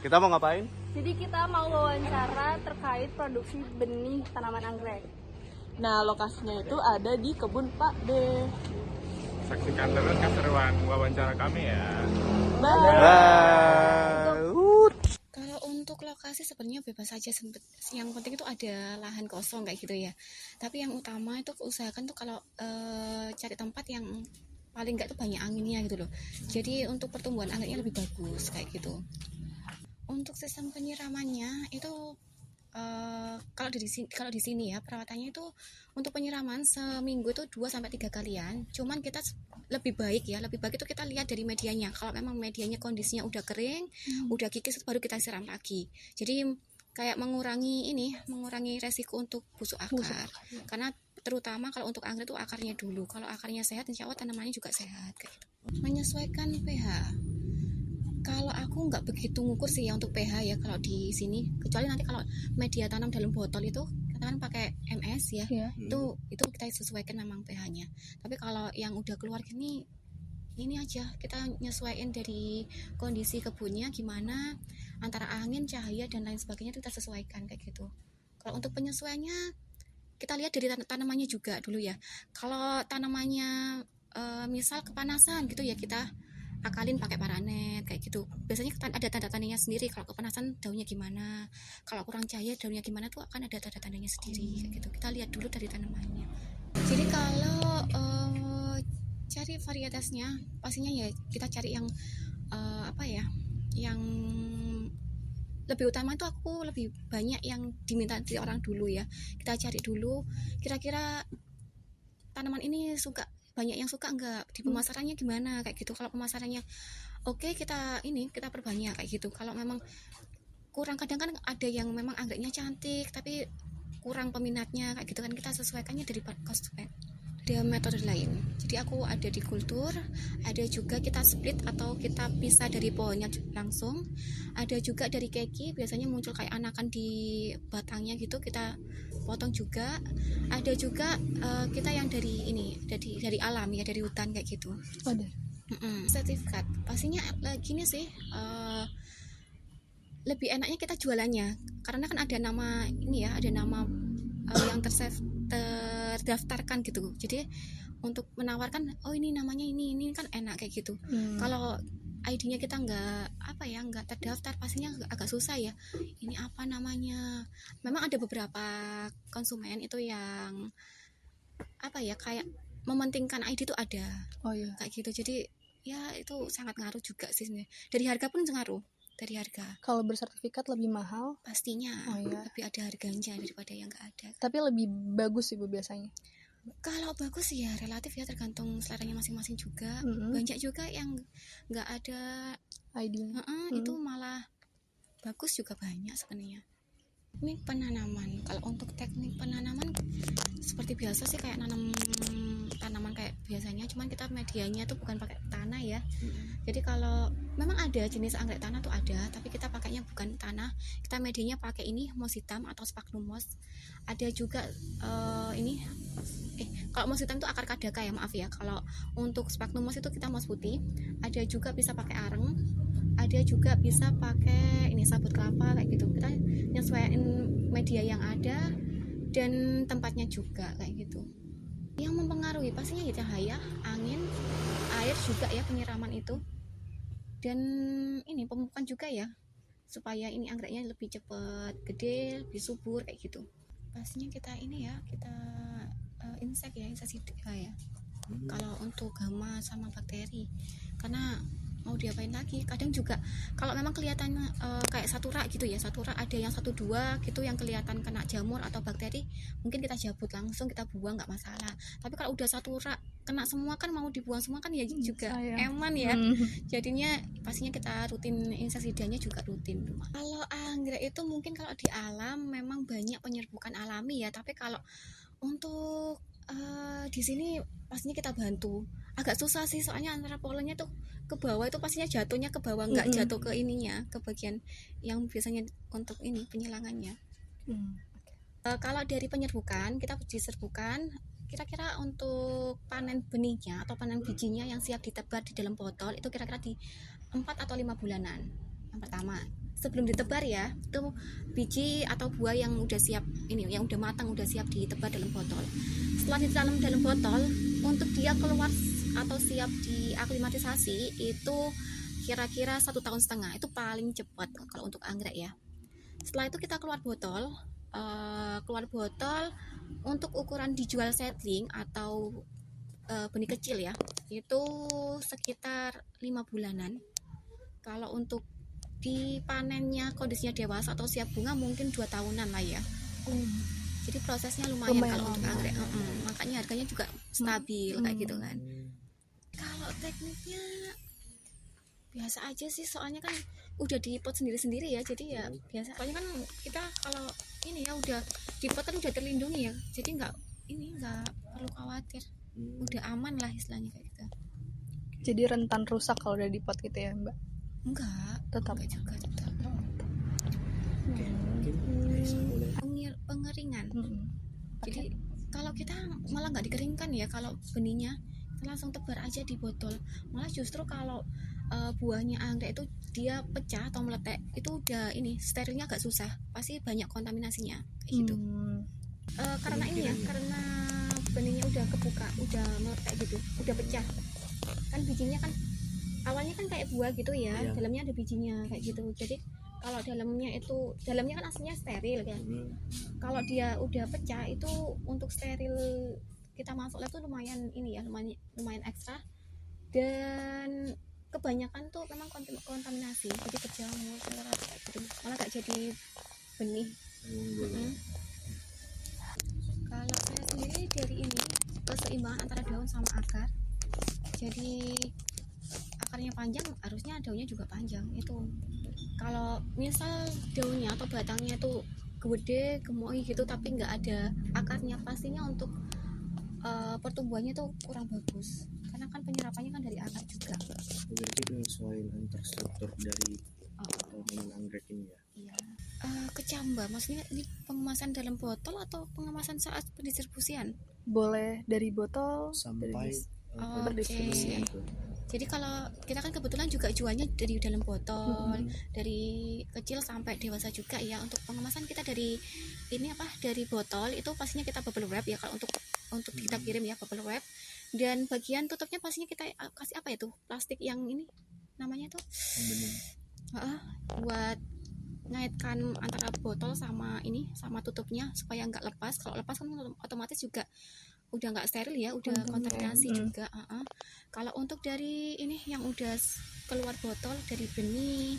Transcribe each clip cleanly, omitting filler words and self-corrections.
Kita mau ngapain? Jadi kita mau wawancara terkait produksi benih tanaman anggrek. Nah, lokasinya itu ada di kebun Pak D. Saksikan terus keseruan wawancara kami ya. Kalau untuk lokasi sebenarnya bebas saja, yang penting itu ada lahan kosong kayak gitu ya. Tapi yang utama itu usahakan tuh kalau cari tempat yang paling enggak tuh banyak anginnya gitu loh. Jadi untuk pertumbuhan anggreknya lebih bagus kayak gitu. Untuk sistem penyiramannya itu kalau di sini ya perawatannya itu untuk penyiraman seminggu itu 2 sampai 3 kalian. Cuman kita lebih baik itu kita lihat dari medianya. Kalau memang medianya kondisinya udah kering, udah kikis baru kita siram lagi. Jadi kayak mengurangi resiko untuk busuk akar. Karena terutama kalau untuk anggrek itu akarnya dulu. Kalau akarnya sehat insya Allah tanamannya juga sehat kayak gitu. Menyesuaikan pH. Kalau aku nggak begitu ngukur sih ya untuk pH ya kalau di sini, kecuali nanti kalau media tanam dalam botol itu katakan pakai MS ya, itu kita sesuaikan memang pH-nya. Tapi kalau yang udah keluar gini, ini aja kita nyesuaiin dari kondisi kebunnya gimana, antara angin, cahaya dan lain sebagainya itu kita sesuaikan kayak gitu. Kalau untuk penyesuaiannya kita lihat dari tanamannya juga dulu ya. Kalau tanamannya misal kepanasan gitu ya kita akalin pakai paranet kayak gitu. Biasanya ada tanda-tandanya sendiri kalau kepanasan daunnya gimana, kalau kurang cahaya daunnya gimana tuh akan ada tanda-tandanya sendiri kayak gitu. Kita lihat dulu dari tanamannya. Jadi kalau cari varietasnya pastinya ya kita cari yang yang lebih utama itu aku lebih banyak yang diminta dari orang dulu ya. Kita cari dulu kira-kira tanaman ini banyak yang suka enggak, di pemasarannya gimana kayak gitu. Kalau pemasarannya oke, kita perbanyak kayak gitu. Kalau memang kurang, kadang kan ada yang memang anggreknya cantik tapi kurang peminatnya kayak gitu kan, kita sesuaikannya dari konsumen. Ada metode lain, jadi aku ada di kultur, ada juga kita split atau kita pisah dari pohonnya langsung, ada juga dari keki, biasanya muncul kayak anakan di batangnya gitu kita potong juga, ada juga kita yang dari alam ya, dari hutan kayak gitu. Sertifikat pastinya gini sih, lebih enaknya kita jualannya karena kan ada nama yang terdaftarkan gitu. Jadi untuk menawarkan ini namanya ini kan enak kayak gitu. Kalau ID-nya kita nggak terdaftar pastinya agak susah ya. Ini apa namanya? Memang ada beberapa konsumen itu yang kayak mementingkan ID itu ada. Kayak gitu. Jadi ya itu sangat ngaruh juga sih sebenarnya. Dari harga pun ngaruh. Dari harga. Kalau bersertifikat lebih mahal? Pastinya. Lebih ada harganya daripada yang nggak ada. Tapi lebih bagus Ibu biasanya? Kalau bagus ya relatif ya, tergantung seleranya masing-masing juga. Banyak juga yang nggak ada ID-nya. Itu malah bagus juga banyak sebenarnya. Ini penanaman. Kalau untuk teknik penanaman seperti biasa sih kayak nanam tanaman kayak biasanya, cuman kita medianya tuh bukan pakai tanah ya. Jadi kalau memang ada jenis anggrek tanah tuh ada, tapi kita pakainya bukan tanah, kita medianya pakai ini moss hitam atau sphagnum moss. Ada juga kalau moss hitam itu akar kadaka ya, maaf ya. Kalau untuk sphagnum moss itu kita moss putih. Ada juga bisa pakai areng, ada juga bisa pakai ini sabut kelapa kayak gitu. Kita nyesuaiin media yang ada dan tempatnya juga kayak gitu. Yang mempengaruhi pastinya ya cahaya, angin, air juga ya, penyiraman itu. Dan ini pemupukan juga ya, supaya ini anggreknya lebih cepat gede, lebih subur kayak gitu. Pastinya kita insektisida ya. Kalau untuk hama sama bakteri, karena mau diapain lagi, kadang juga kalau memang kelihatan kayak satu rak gitu ya, satu rak ada yang 1-2 gitu yang kelihatan kena jamur atau bakteri, mungkin kita jabut langsung, kita buang nggak masalah. Tapi kalau udah satu rak kena semua kan, mau dibuang semua kan ya juga eman ya. Jadinya pastinya kita rutin insektisidanya juga rutin. Kalau anggrek itu mungkin kalau di alam memang banyak penyerbukan alami ya, tapi kalau untuk di sini pastinya kita bantu. Agak susah sih soalnya antara polennya tuh ke bawah itu pastinya jatuhnya ke bawah, nggak jatuh ke ininya, ke bagian yang biasanya untuk ini penyilangannya. Kalau dari penyerbukan, kita diserbukan kira-kira untuk panen benihnya atau panen bijinya yang siap ditebar di dalam botol itu kira-kira di 4 atau 5 bulanan yang pertama. sebelum ditebar ya, itu biji atau buah yang udah siap ini, yang udah matang, udah siap ditebar dalam botol. Setelah ditanam dalam botol, untuk dia keluar atau siap diaklimatisasi itu kira-kira 1,5 tahun, itu paling cepat kalau untuk anggrek ya. Setelah itu kita keluar botol, untuk ukuran dijual seedling atau benih kecil ya, itu sekitar 5 bulanan. Kalau untuk dipanennya kondisinya dewasa atau siap bunga mungkin 2 tahunan lah ya. Jadi prosesnya lumayan kalau untuk anggrek. Makanya harganya juga stabil kayak gitu kan. Kalau tekniknya biasa aja sih, soalnya kan udah di pot sendiri-sendiri ya, jadi ya biasa. Soalnya kan kita kalau ini ya udah di pot kan udah terlindungi ya, jadi nggak perlu khawatir, udah aman lah istilahnya kayak gitu. Jadi rentan rusak kalau udah di pot gitu ya Mbak? Enggak juga tetap. Pengeringan. Jadi kalau kita malah nggak dikeringkan ya, kalau benihnya kita langsung tebar aja di botol. Malah justru kalau buahnya anggrek itu dia pecah atau meletek, itu udah sterilnya agak susah, pasti banyak kontaminasinya kayak gitu. Karena ini ya, karena benihnya udah kebuka, udah meletek gitu, udah pecah. Kan bijinya kan awalnya kan kayak buah gitu ya, dalamnya ada bijinya kayak gitu. Jadi kalau dalamnya kan aslinya steril kan. Kalau dia udah pecah itu untuk steril kita masuk lab tuh lumayan lumayan ekstra, dan kebanyakan tuh memang kontaminasi, jadi berjamur kayak gitu, malah gak jadi benih. Kalau saya sendiri dari ini keseimbangan antara daun sama akar, jadi akarnya panjang harusnya daunnya juga panjang. Itu kalau misal daunnya atau batangnya itu gede gemoy gitu tapi nggak ada akarnya, pastinya untuk pertumbuhannya tuh kurang bagus, karena kan penyerapannya kan dari akar juga. Berarti penyesuaian antar struktur dari tanaman anggrek ini ya? Iya. Kecamba, maksudnya ini pengemasan dalam botol atau pengemasan saat pendistribusian? Boleh dari botol Sampai pendistribusian. Jadi kalau kita kan kebetulan juga jualnya dari dalam botol, dari kecil sampai dewasa juga ya. Untuk pengemasan kita dari botol itu pastinya kita bubble wrap ya, kalau untuk kita kirim ya bubble wrap. Dan bagian tutupnya pastinya kita kasih apa ya tuh, plastik yang ini namanya tuh buat ngaitkan antara botol sama tutupnya supaya nggak lepas. Kalau lepas kan otomatis juga udah nggak steril ya, udah kontaminasi juga. Kalau untuk dari ini yang udah keluar botol, dari benih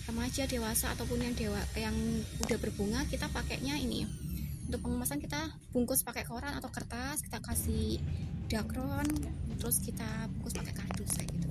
remaja, dewasa ataupun yang udah berbunga, kita pakainya ini untuk pengemasan kita bungkus pakai koran atau kertas, kita kasih dakron, terus kita bungkus pakai kardus kayak gitu.